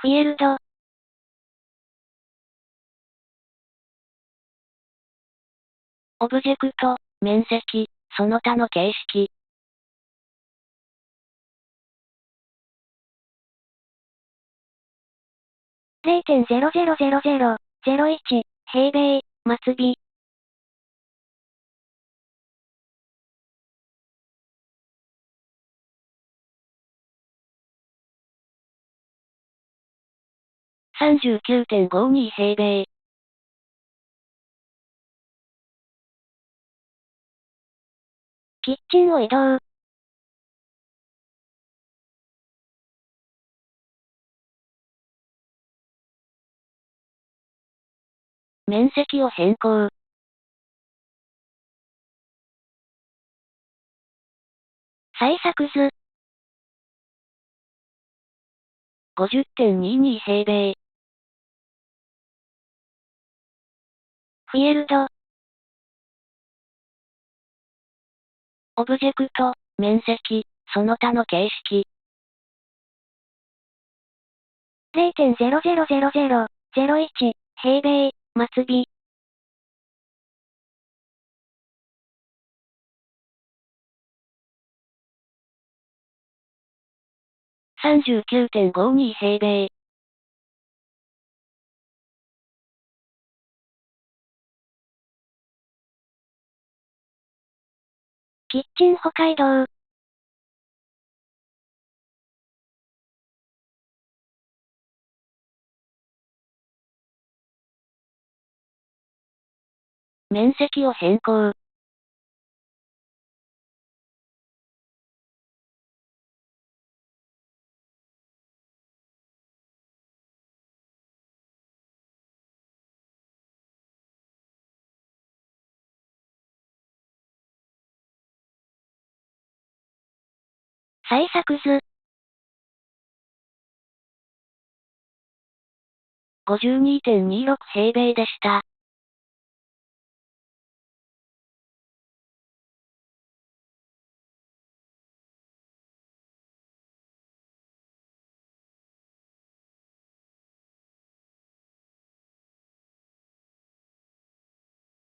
フィエルド。オブジェクト、面積、その他の形式。0.000001、平米、末尾。39.52平米。キッチンを移動。面積を変更。再作図。50.22平米。フィエルド。オブジェクト、面積、その他の形式。0.000001、平米、末尾。39.52平米。キッチン北海道。面積を変更。再作図。52.26平米でした。